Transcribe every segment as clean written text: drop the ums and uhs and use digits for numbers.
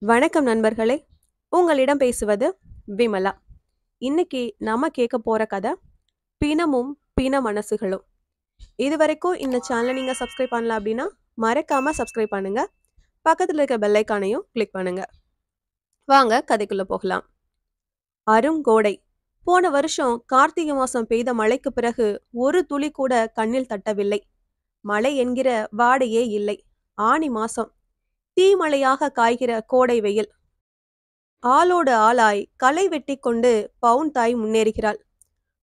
வணக்கம் நண்பர்களே. உங்களிடம் பேசுவது விமலா. இன்னைக்கு நாம கேட்க போற கதை பிணமும் பிண மனசுகளும். இதுவரைக்கும் இந்த சேனலை நீங்க சப்ஸ்கிரைப் பண்ணல அப்படின்னா மறக்காம சப்ஸ்கிரைப் பண்ணுங்க. பக்கத்துல இருக்க பெல் ஐகானையும் கிளிக் பண்ணுங்க. வாங்க கதைக்குள்ள போகலாம். அருங்கோடை. போன வருஷம் கார்த்திகை மாசம் பெய்த மழைக்கு பிறகு ஒரு துளி கூட கண்ணில் தட்டவில்லை. மழை என்கிற வாடையே இல்லை. ஆனி மாசம் தீமழையாக காய்கிற கோடை வெயில். ஆளோடு ஆளாய் களை வெட்டி கொண்டு பவுன் தாய் முன்னேறுகிறாள்.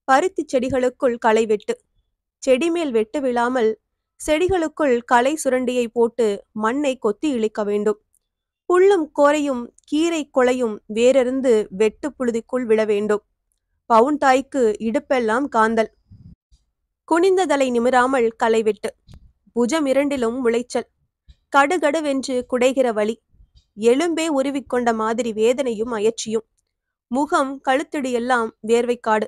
பருத்தி செடிகளுக்குள் களை வெட்டு. செடி மேல் வெட்டு விழாமல் செடிகளுக்குள் களை சுரண்டியை போட்டு மண்ணை கொத்தி இழுக்க வேண்டும். புல்லும் கோரையும் கீரை கொலையும் வேறெருந்து வெட்டு புழுதிக்குள் விழ வேண்டும். பவுன் தாய்க்கு இடுப்பெல்லாம் காந்தல். குனிந்த தலை நிமிராமல் களை வெட்டு. புஜம் இரண்டிலும் முளைச்சல். கடுகடுவென்று குடைகிற வலி. எலும்பே உருவிக்கொண்ட மாதிரி வேதனையும் அயற்சியும். முகம் கழுத்தடியெல்லாம் வேர்வைக்காடு.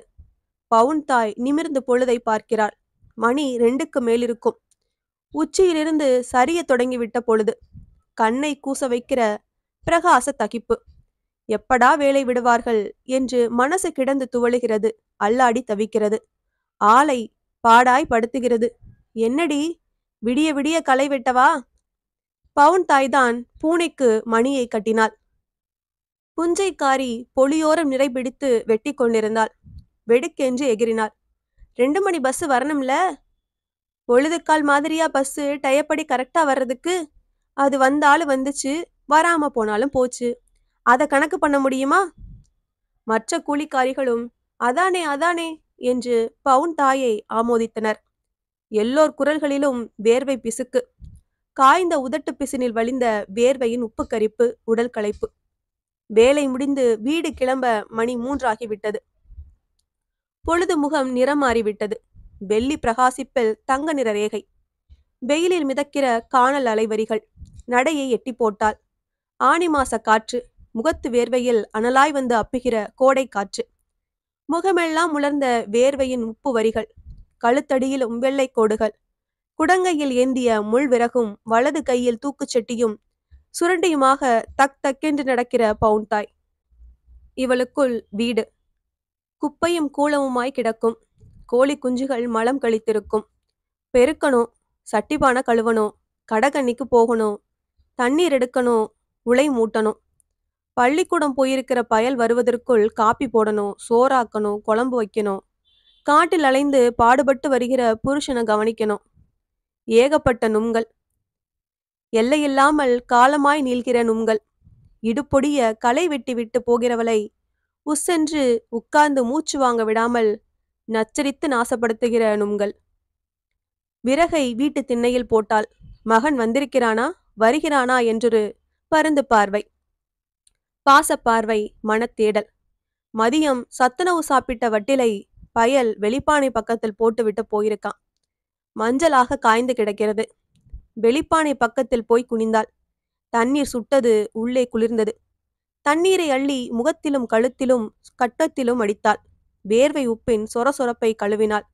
பவுன் தாய் நிமிர்ந்து பொழுதை பார்க்கிறாள். மணி 2க்கு மேலிருக்கும். உச்சியிலிருந்து சரிய தொடங்கிவிட்ட பொழுது. கண்ணை கூச வைக்கிற பிரகாச தகிப்பு. எப்படா வேலை விடுவார்கள் என்று மனசு கிடந்து துவளுகிறது. அல்லாடி தவிக்கிறது. ஆளை பாடாய் படுத்துகிறது. என்னடி, விடிய விடிய களை வெட்டவா? பவுன் தாய்தான் பூனைக்கு மணியை கட்டினாள். புஞ்சைக்காரி பொலியோரம் நிறை பிடித்து வெட்டி கொண்டிருந்தாள். வெடுக்கென்று எகிரினாள். 2 மணி பஸ் வரணும்ல? பொழுதுக்கால் மாதிரியா பஸ்ஸு டயப்படி கரெக்டா வர்றதுக்கு? அது வந்தாலும் வந்துச்சு, வராம போனாலும் போச்சு. அதை கணக்கு பண்ண முடியுமா? மற்ற கூலிக்காரிகளும் அதானே அதானே என்று பவுன் தாயை ஆமோதித்தனர். எல்லோர் குரல்களிலும் வேர்வை பிசுக்கு. காய்ந்த உதட்டு பிசினில் வழிந்த வேர்வையின் உப்பு கரிப்பு, உடல் களைப்பு. வேலை முடிந்து வீடு கிளம்ப மணி 3 ஆகிவிட்டது. பொழுது முகம் நிறம் மாறிவிட்டது. வெள்ளி பிரகாசிப்பில் தங்க நிற ரேகை. வெயிலில் மிதக்கிற காணல் அலைவரிகள். நடையை எட்டி போட்டாள். ஆனி மாச காற்று. முகத்து வேர்வையில் அனலாய் வந்து அப்புகிற கோடை காற்று. முகமெல்லாம் உலர்ந்த வேர்வையின் உப்பு வரிகள். கழுத்தடியிலும் வெள்ளை கோடுகள். குடங்கையில் ஏந்திய முள் விறகும் வலது கையில் தூக்குச்சட்டியும் சுரண்டியுமாக தக் தக்கென்று நடக்கிற பவுன் தாய். இவளுக்குள் வீடு. குப்பையும் கூலமுமாய் கிடக்கும். கோழி குஞ்சுகள் மலம் கழித்திருக்கும். பெருக்கணும், சட்டிப்பான கழுவணும், கடகண்ணிக்கு போகணும், தண்ணீர் எடுக்கணும், உலை மூட்டணும். பள்ளிக்கூடம் போயிருக்கிற பயல் வருவதற்குள் காப்பி போடணும், சோறாக்கணும், குழம்பு வைக்கணும். காட்டில் அலைந்து பாடுபட்டு வருகிற புருஷனை கவனிக்கணும். ஏகப்பட்ட நும்கள். எல்லையில்லாமல் காலமாய் நீள்கிற நும்கள். இடுப்பொடிய களை வெட்டி விட்டு போகிறவளை உஸ்ஸென்று உட்கார்ந்து மூச்சு வாங்க விடாமல் நச்சரித்து நாசப்படுத்துகிற நும்கள். விறகை வீட்டு திண்ணையில் போட்டாள். மகன் வந்திருக்கிறானா வருகிறானா என்றொரு பருந்து பார்வை. பாசப்பார்வை, மனத்தேடல். மதியம் சத்துணவு சாப்பிட்ட வட்டிலை பயல் வெளிப்பானை பக்கத்தில் போட்டுவிட்டு போயிருக்கான். மஞ்சளாக காய்ந்து கிடக்கிறது. வெளிப்பானை பக்கத்தில் போய் குனிந்தாள். தண்ணீர் சுட்டது, உள்ளே குளிர்ந்தது. தண்ணீரை அள்ளி முகத்திலும் கழுத்திலும் கட்டத்திலும் அடித்தாள். வேர்வை உப்பின் சொரசொரப்பை கழுவினாள்.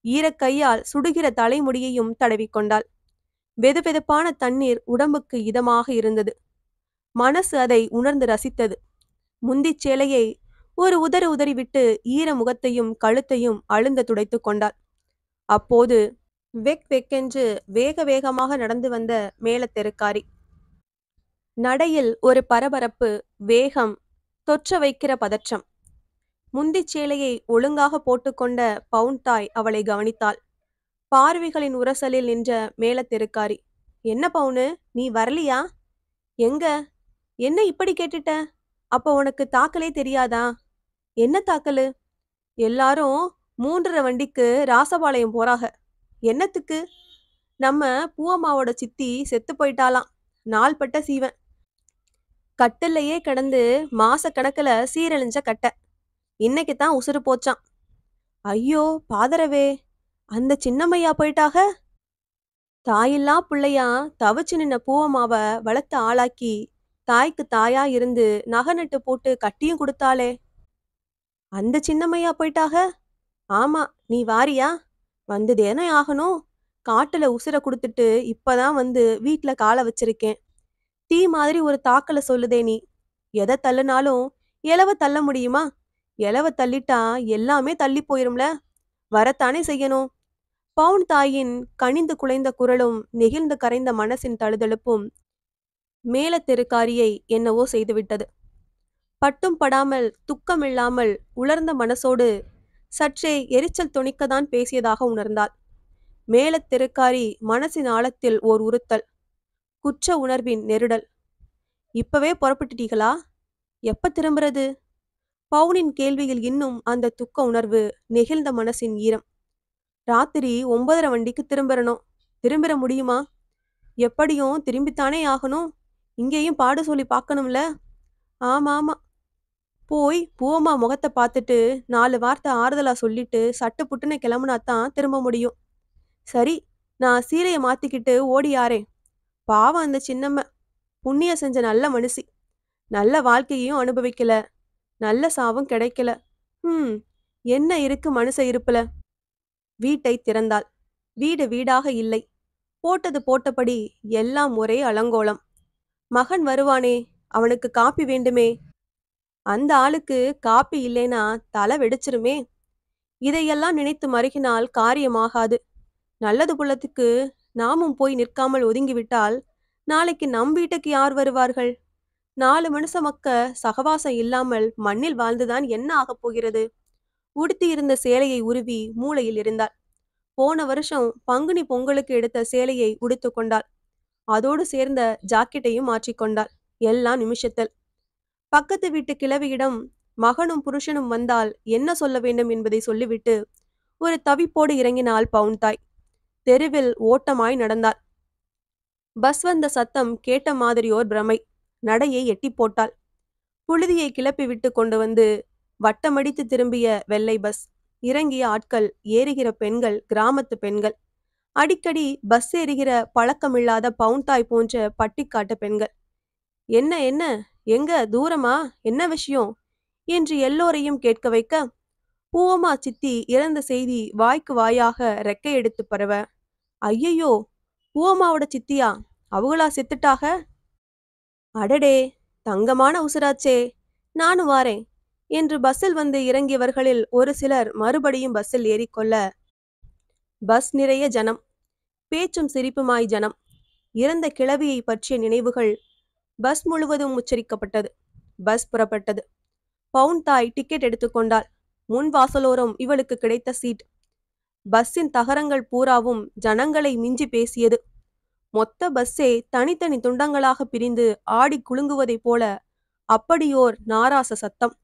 ஈரக்கையால் சுடுகிற தலைமுடியையும் தடவிக்கொண்டாள். வெதுவெதுப்பான தண்ணீர் உடம்புக்கு இதமாக இருந்தது. மனசு அதை உணர்ந்து ரசித்தது. முந்திச் சேலையை ஒரு உதறு உதறிவிட்டு ஈர முகத்தையும் கழுத்தையும் அழுந்த துடைத்து கொண்டாள். அப்போது வெக் வெக்கென்று வேக வேகமாக நடந்து வந்த மேலத்தெருக்காரி. நடையில் ஒரு பரபரப்பு, வேகம், தொற்ற வைக்கிற பதற்றம். முந்திச் சேலையை ஒழுங்காக போட்டுக்கொண்ட பவுன் தாய் அவளை கவனித்தாள். பார்வைகளின் உரசலில் நின்ற மேலத்தெருக்காரி. என்ன பவுனு, நீ வரலியா? எங்க? என்ன இப்படி கேட்டுட்ட? அப்ப உனக்கு தாக்கலே தெரியாதா? என்ன தாக்கலு? எல்லாரும் 3:30 வண்டிக்கு ராசபாளையம் போறாக. என்னத்துக்கு? நம்ம பூவம்மாவோட சித்தி செத்து போயிட்டாலாம். நாள்பட்ட சீவன். கட்டில்லையே கிடந்து மாச கணக்குல சீரழிஞ்ச கட்டை. இன்னைக்கு தான் உசுறு போச்சான். ஐயோ பாதரவே, அந்த சின்னம்மையா போயிட்டாக? தாயில்லா பிள்ளையா தவிச்சு நின்ன பூவம்மாவ வளர்த்து ஆளாக்கி தாய்க்கு தாயா இருந்து நகை நட்டு போட்டு கட்டியும் கொடுத்தாளே, அந்த சின்னம்மையா போயிட்டாக? ஆமா, நீ வாரியா? வந்துதேனே ஆகணும். காட்டுல உசுர கொடுத்துட்டு இப்பதான் வந்து வீட்டுல காலை வச்சிருக்கேன். தீ மாதிரி ஒரு தாக்கல சொல்லுதே நீ. எதை தள்ளுனாலும் எலவ தள்ள முடியுமா? எலவ தள்ளிட்டா எல்லாமே தள்ளி போயிரும்ல. வரத்தானே செய்யணும். பவுன் தாயின் கனிந்து குலைந்த குரலும் நெகிழ்ந்து கரைந்த மனசின் தழுதழுப்பும் மேல தெருக்காரியை என்னவோ செய்துவிட்டது. பட்டும் படாமல் துக்கமில்லாமல் உலர்ந்த மனசோடு சற்றே எரிச்சல் தொனிக்கத்தான் பேசியதாக உணர்ந்தாள். மேலத் தெருக்காரி மனசின் ஆழத்தில் ஓர் உறுத்தல், குற்ற உணர்வின் நெருடல். இப்பவே புறப்பட்டுட்டீங்களா? எப்ப திரும்புறது? பவுனின் கேள்வியில் இன்னும் அந்த துக்க உணர்வு, நெகிழ்ந்த மனசின் ஈரம். ராத்திரி 9:30 வண்டிக்கு திரும்பறணும். திரும்பிட முடியுமா? எப்படியும் திரும்பித்தானே ஆகணும். இங்கேயும் பாடு சொல்லி பார்க்கணும்ல. ஆமாமா. போய் பூவம்மா முகத்தை பார்த்துட்டு 4 வார்த்தை ஆறுதலா சொல்லிட்டு சட்டு புட்டுன்னு கிளம்புனாத்தான் திரும்ப முடியும். சரி, நான் சீலையை மாத்திக்கிட்டு ஓடியாரேன். பாவம் அந்த சின்னம்ம. புண்ணியம் செஞ்ச நல்ல மனுஷி. நல்ல வாழ்க்கையையும் அனுபவிக்கல, நல்ல சாவும் கிடைக்கல. என்ன இருக்கு மனுஷ இருப்புல? வீட்டை திறந்தாள். வீடு வீடாக இல்லை. போட்டது போட்டபடி எல்லாம் ஒரே அலங்கோலம். மகன் வருவானே, அவனுக்கு காப்பி வேண்டுமே. அந்த ஆளுக்கு காப்பி இல்லைனா தலை வெடிச்சிருமே. இதையெல்லாம் நினைத்து மருகினால் காரியமாகாது. நல்லது புள்ளத்துக்கு நாமும் போய் நிற்காமல் ஒதுங்கிவிட்டால் நாளைக்கு நம் வீட்டுக்கு யார் வருவார்கள்? 4 மனுஷ மக்க சகவாசம் இல்லாமல் மண்ணில் வாழ்ந்துதான் என்ன ஆகப் போகிறது? உடுத்தியிருந்த சேலையை உருவி மூளையில் இருந்தாள். போன வருஷம் பங்குனி பொங்கலுக்கு எடுத்த சேலையை உடுத்து கொண்டாள். அதோடு சேர்ந்த ஜாக்கெட்டையும் மாற்றிக்கொண்டாள். எல்லாம் நிமிஷத்தில். பக்கத்து வீட்டு கிழவியிடம் மகனும் புருஷனும் வந்தால் என்ன சொல்ல வேண்டும் என்பதை சொல்லிவிட்டு ஒரு தவிப்போடு இறங்கினாள் பவுன்தாய். தெருவில் ஓட்டமாய் நடந்தாள். பஸ் வந்த சத்தம் கேட்ட மாதிரியோர் பிரமை. நடையை எட்டி போட்டாள். புழுதியை கிளப்பி விட்டு கொண்டு வந்து வட்டமடித்து திரும்பிய வெள்ளை பஸ். இறங்கிய ஆட்கள், ஏறுகிற பெண்கள் கிராமத்து பெண்கள். அடிக்கடி பஸ் ஏறுகிற பழக்கமில்லாத பவுன்தாய் போன்ற பட்டிக்காட்டு பெண்கள். என்ன என்ன, எங்க தூரமா, என்ன விஷயம் என்று எல்லோரையும் கேட்க வைக்க, பூவம்மா சித்தி இறந்த செய்தி வாய்க்கு வாயாக ரெக்கை எடுத்து பரவ, ஐயையோ, பூவம்மாவோட சித்தியா, அவங்களா செத்துட்டாக? அடடே, தங்கமான உசுராச்சே, நானும் வாரேன் என்று பஸ்ஸில் வந்து இறங்கியவர்களில் ஒரு சிலர் மறுபடியும் பஸ்ஸில் ஏறிக்கொள்ள, பஸ் நிறைய ஜனம். பேச்சும் சிரிப்புமாய் ஜனம். இறந்த கிழவியை பற்றிய நினைவுகள் பஸ் முழுவதும் உச்சரிக்கப்பட்டது. பஸ் புறப்பட்டது. பவுன்தாய் டிக்கெட் எடுத்துக்கொண்டாள். முன் வாசலோரம் இவளுக்கு கிடைத்த சீட். பஸ்ஸின் தகரங்கள் பூராவும் ஜனங்களை மிஞ்சி பேசியது. மொத்த பஸ்ஸே தனித்தனி துண்டங்களாக பிரிந்து ஆடி குலுங்குவதைப் போல அப்படியோர் நாராச சத்தம்.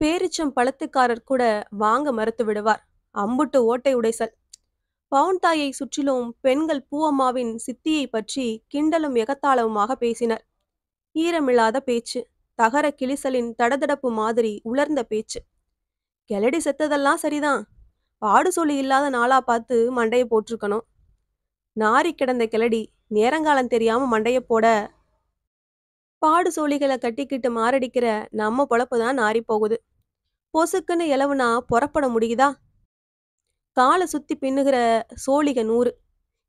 பேரிச்சம் பழத்துக்காரர் கூட வாங்க மறுத்து விடுவார். அம்புட்டு ஓட்டை உடைசல். பவுன்தாயை சுற்றிலும் பெண்கள் பூவம்மாவின் சித்தியை பற்றி கிண்டலும் எகத்தாளவுமாக பேசினர். ஈரமில்லாத பேச்சு. தகர கிளிசலின் தடதடப்பு மாதிரி உலர்ந்த பேச்சு. கெலடி செத்ததெல்லாம் சரிதான். பாடு சொல்லி இல்லாத நாளா பார்த்து மண்டைய போட்டிருக்கணும். நாரி கிடந்த கிளடி நேரங்காலம் தெரியாம மண்டைய போட, பாடு சோழிகளை கட்டிக்கிட்டு மாரடிக்கிற நம்ம பொழப்புதான் நாரி போகுது. பொசுக்குன்னு எலவுனா புறப்பட முடியுதா? காலை சுத்தி பின்னுகிற சோழிக 100.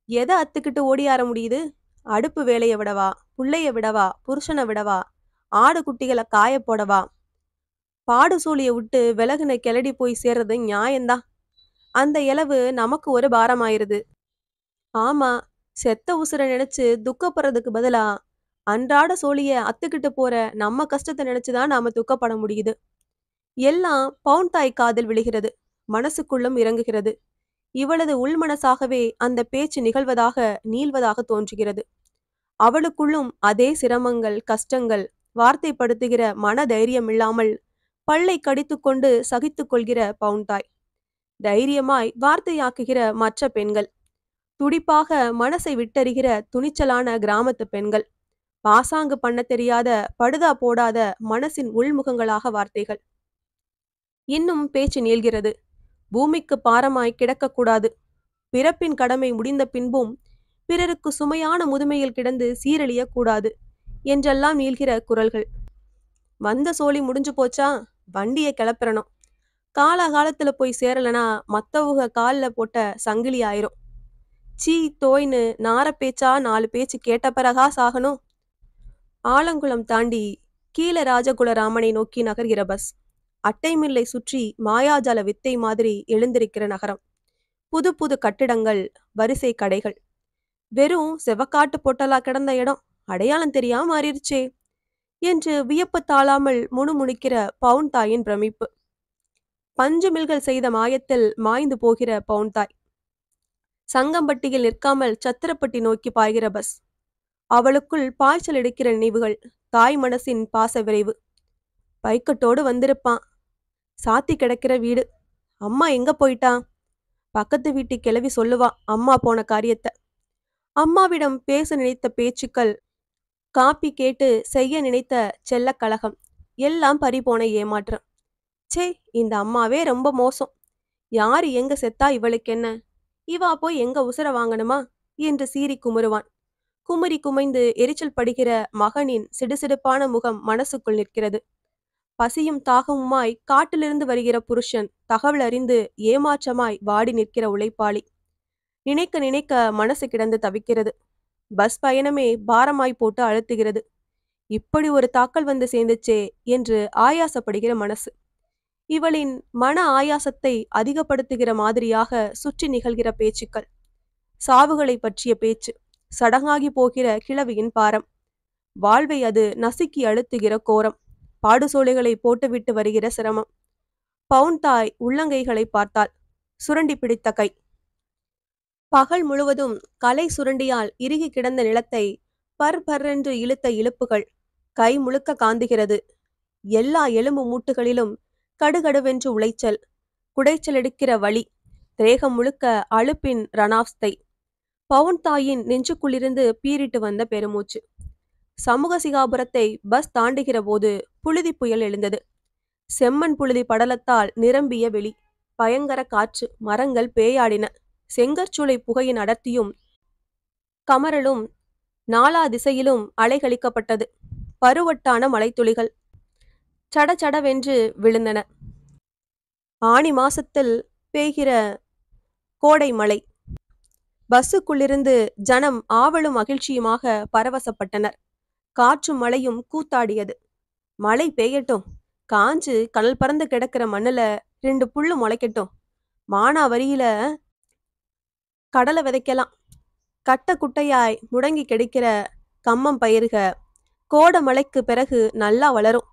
எதை அத்துக்கிட்டு ஓடியார முடியுது? அடுப்பு வேலையை விடவா, புள்ளைய விடவா, புருஷனை விடவா, ஆடு குட்டிகளை காய போடவா? பாடு சூழிய விட்டு விலகுன கிளடி போய் சேர்றது நியாயந்தான். அந்த இலவு நமக்கு ஒரு பாரமாயிருது. ஆமா, செத்த உசுர நினைச்சு துக்கப்படுறதுக்கு பதிலா அன்றாட சோழிய அத்துக்கிட்டு போற நம்ம கஷ்டத்தை நினைச்சுதான் நாம துக்கப்பட முடியுது. எல்லாம் பவுன்தாய் காதில் விழுகிறது. மனசுக்குள்ளும் இறங்குகிறது. இவளது உள்மனசாகவே அந்த பேச்சு நிகழ்வதாக, நீள்வதாக தோன்றுகிறது. அவளுக்குள்ளும் அதே சிரமங்கள், கஷ்டங்கள். வார்த்தைப்படுத்துகிற மன தைரியம் இல்லாமல் பல்லை கடித்துக்கொண்டு சகித்துக் கொள்கிற பவுன்தாய். தைரியமாய் வார்த்தையாக்குகிற மற்ற பெண்கள். துடிப்பாக மனசை விட்டறிகிற துணிச்சலான கிராமத்து பெண்கள். பாசாங்கு பண்ண தெரியாத, படுதா போடாத மனசின் உள்முகங்களாக வார்த்தைகள். இன்னும் பேச்சு நீள்கிறது. பூமிக்கு பாரமாய் கிடக்கக்கூடாது. பிறப்பின் கடமை முடிந்த பின்பும் பிறருக்கு சுமையான முதுமையில் கிடந்து சீரழியக்கூடாது என்றெல்லாம் நீள்கிற குரல்கள். வந்த சோழி முடிஞ்சு போச்சா? வண்டியை கிளப்பிறணும். காலகாலத்துல போய் சேரலனா மத்தவங்க காலில் போட்ட சங்கிலி ஆயிரும். சீ தோய்னு நார பேச்சா 4 பேச்சு கேட்ட பிறகா சாகணும். ஆலங்குளம் தாண்டி கீழராஜகுல ராமனை நோக்கி நகர்கிற பஸ். அட்டை மில்லை சுற்றி மாயாஜால வித்தை மாதிரி எழுந்திருக்கிற நகரம். புது புது கட்டிடங்கள், வரிசை கடைகள். வெறும் செவக்காட்டு பொட்டலா கிடந்த இடம் அடையாளம் தெரியாம மாறிடுச்சே என்று வியப்பு தாழாமல் முணுமுணுக்கிற பவுன் தாயின் பிரமிப்பு. பஞ்சு மில்கள் செய்த மாயத்தில் மாய்ந்து போகிற பவுன் தாய். சங்கம்பட்டியில் நிற்காமல் சத்திரப்பட்டி நோக்கி பாய்கிற பஸ். அவளுக்குள் பாய்ச்சல் எடுக்கிற நினைவுகள், தாய் மனசின் பாச விரைவு. பைக்கட்டோடு வந்திருப்பான். சாத்தி கிடக்கிற வீடு. அம்மா எங்க போயிட்டா? பக்கத்து வீட்டு கிளவி சொல்லுவா அம்மா போன காரியத்தை. அம்மாவிடம் பேச நினைத்த பேச்சுக்கள், காப்பி கேட்டு செய்ய நினைத்த செல்ல கலகம், எல்லாம் பறிபோன ஏமாற்றம். சே, இந்த அம்மாவே ரொம்ப மோசம். யாரு எங்க செத்தா இவளுக்கு என்ன? இவா போய் எங்க உசுர வாங்கணுமா என்று சீறி குமுறுவான். குமரி குமைந்து எரிச்சல் படுகிற மகனின் சிடுசிடுப்பான முகம் மனசுக்குள் நிற்கிறது. பசியும் தாகமுமாய் காட்டிலிருந்து வருகிற புருஷன் தகவல் அறிந்து ஏமாற்றமாய் வாடி நிற்கிற உழைப்பாளி. நினைக்க நினைக்க மனசு கிடந்து தவிக்கிறது. பஸ் பயணமே பாரமாய் போட்டு அழுத்துகிறது. இப்படி ஒரு தாக்கல் வந்து சேர்ந்துச்சே என்று ஆயாசப்படுகிற மனசு. இவளின் மன ஆயாசத்தை அதிகப்படுத்துகிற மாதிரியாக சுற்றி நிகழ்கிற பேச்சுக்கள். சாவுகளை பற்றிய பேச்சு, சடங்காகி போகிற கிழவியின் பாரம், வாழ்வை அது நசுக்கி அழுத்துகிற கோரம், பாடுசோலைகளை போட்டுவிட்டு வருகிற சிரமம். பவுன் தாய் உள்ளங்கைகளை பார்த்தாள். சுரண்டி பிடித்த கை. பகல் முழுவதும் கலை சுரண்டியால் இறுகி கிடந்த நிலத்தை பர்பர்ரென்று இழுத்த இழுப்புகள் கை முழுக்க காந்துகிறது. எல்லா எலும்பு மூட்டுகளிலும் கடுகடுவென்று உளைச்சல், குடைச்சல் எடுக்கிற வலி, தேகம் முழுக்க அலுப்பின் ரணாவஸ்தை. பவுன் தாயின் நெஞ்சுக்குள்ளிருந்து பீறிட்டு வந்த பெருமூச்சு. சமூக சிகாபுரத்தை பஸ் தாண்டுகிற போது புழுதி புயல் எழுந்தது. செம்மண் புழுதி படலத்தால் நிரம்பிய வெளி, பயங்கர காற்று, மரங்கள் பேயாடின. செங்கற்சூளை புகையின் அடர்த்தியும் கமறலும் நாலா திசையிலும் அலைகழிக்கப்பட்டது. பருவட்டான மலைத்துளிகள் சடச்சடவென்று விழுந்தன. ஆனி மாசத்தில் பெய்கிற கோடை மழை. பஸ்ஸுக்குள்ளிருந்து ஜனம் ஆவலும் மகிழ்ச்சியுமாக பரவசப்பட்டனர். காற்றும் மழையும் கூத்தாடியது. மழை பெய்யட்டும், காஞ்சு கடல் பறந்து கிடக்கிற மண்ணுல 2 புல்லு முளைக்கட்டும், மானாவரியில கடலை விதைக்கலாம், கட்ட குட்டையாய் முடங்கி கிடைக்கிற கம்மம் பயிருக கோட மழைக்கு பிறகு நல்லா வளரும்,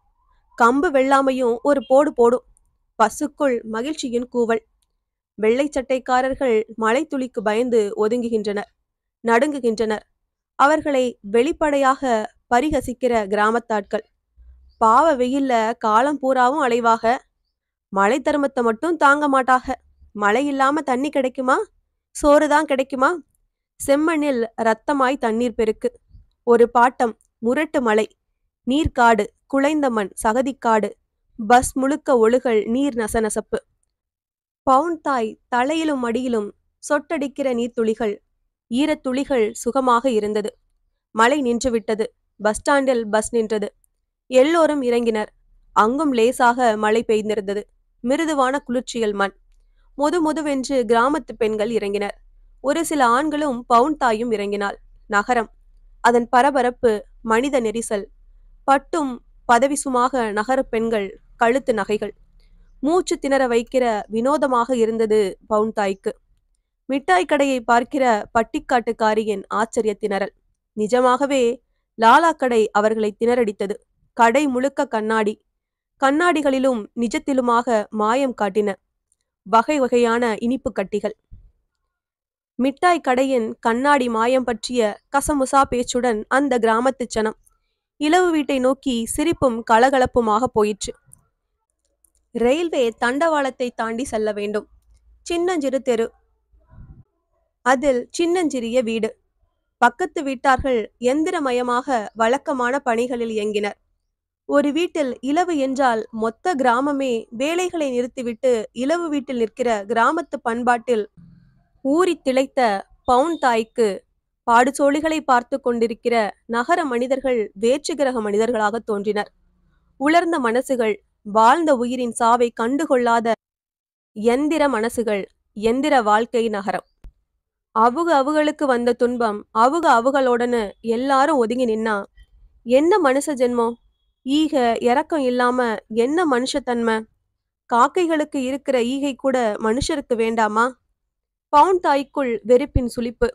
கம்பு வெள்ளாமையும் ஒரு போடு போடும். பஸ்ஸுக்குள் மகிழ்ச்சியின் கூவல். வெள்ளை சட்டைக்காரர்கள் மழை துளிக்கு பயந்து ஒதுங்குகின்றனர், நடுங்குகின்றனர். அவர்களை வெளிப்படையாக பரிகசிக்கிற கிராமத்தாட்கள். பாவ வெயில்ல காலம் பூராவும் அலைவாக, மழை தருமத்தை மட்டும் தாங்க மாட்டாக. மழை இல்லாம தண்ணி கிடைக்குமா? சோறுதான் கிடைக்குமா? செம்மண்ணில் இரத்தமாய் தண்ணீர் பெருக்கு. ஒரு பாட்டம், முரட்டு மழை, நீர்க்காடு, குலைந்த மண், சகதிக்காடு, பஸ் முழுக்க ஒழுகல், நீர் நசநசப்பு. பவுன் தாய் தலையிலும் மடியிலும் சொட்டடிக்கிற நீர்த்துளிகள், ஈரத்துளிகள் சுகமாக இருந்தது. மழை நின்றுவிட்டது. பஸ் ஸ்டாண்டில் பஸ் நின்றது. எல்லோரும் இறங்கினர். அங்கும் லேசாக மழை பெய்திருந்தது. மிருதுவான குளிர்ச்சியில் மண். முதுவென்று கிராமத்து பெண்கள் இறங்கினர். ஒரு சில ஆண்களும் பவுன் தாயும் இறங்கினாள். நகரம், அதன் பரபரப்பு, மனித நெரிசல், பட்டும் பதவிசுமாக நகர பெண்கள், கழுத்து நகைகள், மூச்சு திணற வைக்கிற வினோதமாக இருந்தது பவுன் தாய்க்கு. மிட்டாய் கடையை பார்க்கிற பட்டிக்காட்டுக்காரியின் ஆச்சரிய திணறல். நிஜமாகவே லாலா கடை அவர்களை திணறடித்தது. கடை முழுக்க கண்ணாடி, கண்ணாடிகளிலும் நிஜத்திலுமாக மாயம் காட்டின வகை வகையான இனிப்பு கட்டிகள். மிட்டாய் கடையின் கண்ணாடி மாயம் பற்றிய கசமுசா பேச்சுடன் அந்த கிராமத்து சனம் இலவு வீட்டை நோக்கி சிரிப்பும் கலகலப்புமாக போயிற்று. ரயில்வே தண்டவாளத்தை தாண்டி செல்ல வேண்டும். சின்னஞ்சிறு தெரு, அதில் சின்னஞ்சிறிய வீடு. பக்கத்து வீட்டார்கள் எந்திரமயமாக வழக்கமான பணிகளில் இயங்கினர். ஒரு வீட்டில் இலவு என்றால் மொத்த கிராமமே வேலைகளை நிறுத்திவிட்டு இலவு வீட்டில் நிற்கிற கிராமத்து பண்பாட்டில் ஊறி திளைத்த பவுன் தாய்க்கு பாடுசோழிகளை பார்த்து கொண்டிருக்கிற நகர மனிதர்கள் வேற்று கிரக மனிதர்களாக தோன்றினர். உலர்ந்த மனசுகள், வாழ்ந்த உயிரின் சாவை கண்டுகொள்ளாத எந்திர மனசுகள், எந்திர வாழ்க்கை நகரம். அவுகளுக்கு வந்த துன்பம் அவுகளோடனு எல்லாரும் ஒதுங்கி நின்னா என்ன மனுஷ ஜென்மம்? ஈக, இரக்கம் இல்லாம என்ன மனுஷத்தன்மை? காக்கைகளுக்கு இருக்கிற ஈகை கூட மனுஷருக்கு வேண்டாமா? பவுன் தாய்க்குள் வெறுப்பின் சுளிப்பு.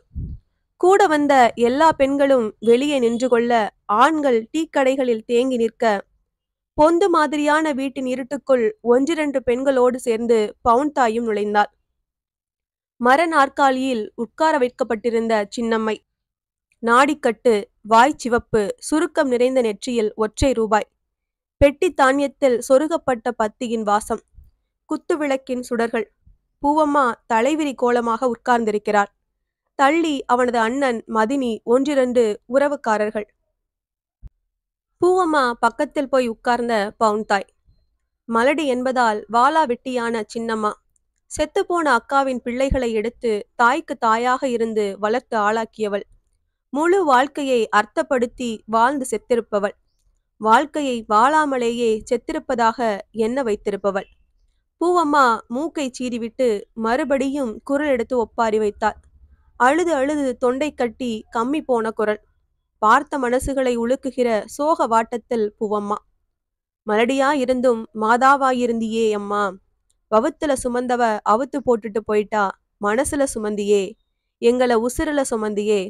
கூட வந்த எல்லா பெண்களும் வெளியே நின்று கொள்ள, ஆண்கள் டீக்கடைகளில் தேங்கி நிற்க, பொந்து மாதிரியான வீட்டின் இருட்டுக்குள் ஒன்றிரண்டு பெண்களோடு சேர்ந்து பவுன் தாயும் நுழைந்தாள். மர நாற்காலியில் உட்கார வைக்கப்பட்டிருந்த சின்னம்மை. நாடிக்கட்டு, வாய் சிவப்பு, சுருக்கம் நிறைந்த நெற்றியில் ஒற்றை ரூபாய். பெட்டி தானியத்தில் சொருகப்பட்ட பத்தியின் வாசம். குத்துவிளக்கின் சுடர்கள். பூவம்மா தலைவிரி கோலமாக உட்கார்ந்திருக்கிறாள். தள்ளி அவனது அண்ணன், மதினி, ஒன்றிரண்டு உறவுக்காரர்கள். பூவம்மா பக்கத்தில் போய் உட்கார்ந்த பவுன்தாய். மலடி என்பதால் வாலா வெட்டியான சின்னம்மா. செத்துப்போன அக்காவின் பிள்ளைகளை எடுத்து தாய்க்கு தாயாக இருந்து வளர்த்து ஆளாக்கியவள். முழு வாழ்க்கையை அர்த்தப்படுத்தி வாழ்ந்து செத்திருப்பவள். வாழ்க்கையை வாழாமலேயே செத்திருப்பதாக எண்ண வைத்திருப்பவள். பூவம்மா மூக்கை சீறிவிட்டு மறுபடியும் குரல் எடுத்து ஒப்பாரி வைத்தாள். அழுது அழுது தொண்டை கட்டி கம்மி போன குரல். பார்த்த மனசுகளை உலுக்குகிற சோக வாட்டத்தில் பூவம்மா. மலடியா இருந்தும் மாதாவாயிருந்தியே அம்மா. வவுத்துல சுமந்தவ அவுத்து போட்டுட்டு போயிட்டா. மனசுல சுமந்தியே, எங்கள உசுருல சுமந்தியே.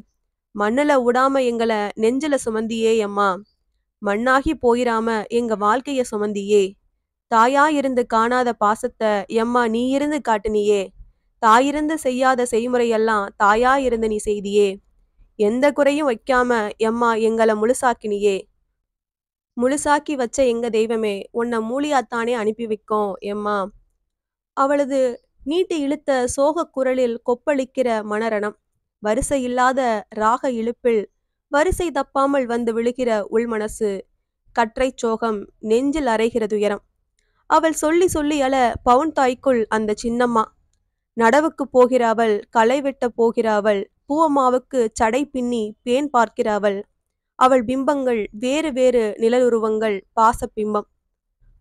மண்ணுல விடாம எங்கள நெஞ்சில சுமந்தியே அம்மா. மண்ணாகி போயிராம எங்க வாழ்க்கைய சுமந்தியே. தாயா இருந்து காணாத பாசத்தை எம்மா நீ இருந்து காட்டுனியே. தாயிருந்து செய்யாத செய்முறையெல்லாம் தாயா இருந்து நீ செய்தியே. எந்த குறையும் வைக்காம எம்மா எங்களை முழுசாக்கினியே. முழுசாக்கி வச்ச எங்க தெய்வமே, உன்னை மூலியாத்தானே அனுப்பி வைக்கோம் எம்மா. அவளது நீட்டி இழுத்த சோக குரலில் கொப்பளிக்கிற மனரணம். வரிசை இல்லாத ராக இழுப்பில் வரிசை தப்பாமல் வந்து விழுகிற உள்மனசு. கற்றை சோகம், நெஞ்சில் அறைகிற துயரம். அவள் சொல்லி சொல்லி அழ பவுன் தாய்க்குள் அந்த சின்னம்மா. நடவுக்கு போகிற அவள், களை வெட்ட போகிற அவள், பூவம்மாவுக்கு சடை பின்னி பேன் பார்க்கிற அவள். அவள் பிம்பங்கள் வேறு வேறு நிழலுருவங்கள், பாசப்பிம்பம்.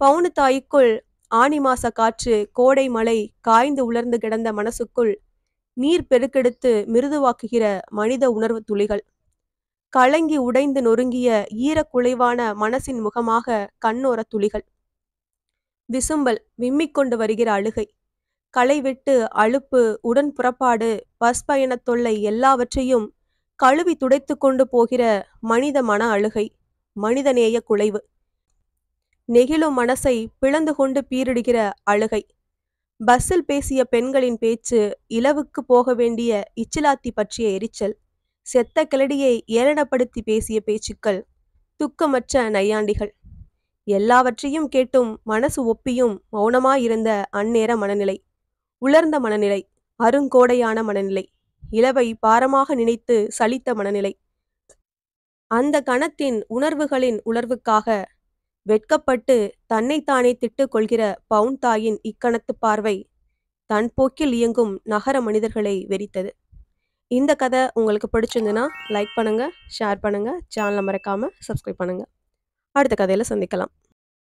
பவுனு தாய்க்குள் ஆனி மாச காற்று, கோடை மழை, காய்ந்து உலர்ந்து கிடந்த மனசுக்குள் நீர் பெருக்கெடுத்து மிருதுவாக்குகிற மனித உணர்வு துளிகள். கலங்கி உடைந்து நொறுங்கிய ஈரக்குலைவான மனசின் முகமாக கண்ணோர துளிகள். விசும்பல், விம்மிக்கொண்டு வருகிற அழுகை. களைவெட்டு, அலுப்பு, உடன் புறப்பாடு, பஸ் பயண தொல்லை எல்லாவற்றையும் கழுவி துடைத்து கொண்டு போகிற மனித மன அழுகை, மனிதநேய குலைவு. நெகிழும் மனசை பிளந்து கொண்டு பீரிடுகிற அழுகை. பஸ்ஸில் பேசிய பெண்களின் பேச்சு, இலவுக்கு போக வேண்டிய இச்சிலாத்தி பற்றிய எரிச்சல், செத்த கிளடியை ஏளனப்படுத்தி பேசிய பேச்சுக்கள், துக்கமற்ற நையாண்டிகள். எல்லாவற்றையும் கேட்டும் மனசு ஒப்பியும் மௌனமாயிருந்த அந்நேர மனநிலை. உலர்ந்த மனநிலை, அருங்கோடையான மனநிலை, இலவை பாரமாக நினைத்து சலித்த மனநிலை. அந்த கணத்தின் உணர்வுகளின் உணர்வுக்காக வெட்கப்பட்டு தன்னைத்தானே திட்டுக் கொள்கிற பவுன் தாயின் இக்கணத்து பார்வை தன் போக்கில் இயங்கும் நகர மனிதர்களை வெறித்தது. இந்த கதை உங்களுக்கு பிடிச்சிருந்துன்னா லைக் பண்ணுங்க, ஷேர் பண்ணுங்க, சேனலை மறக்காம சப்ஸ்கிரைப் பண்ணுங்க. அடுத்த கதையில சந்திக்கலாம்.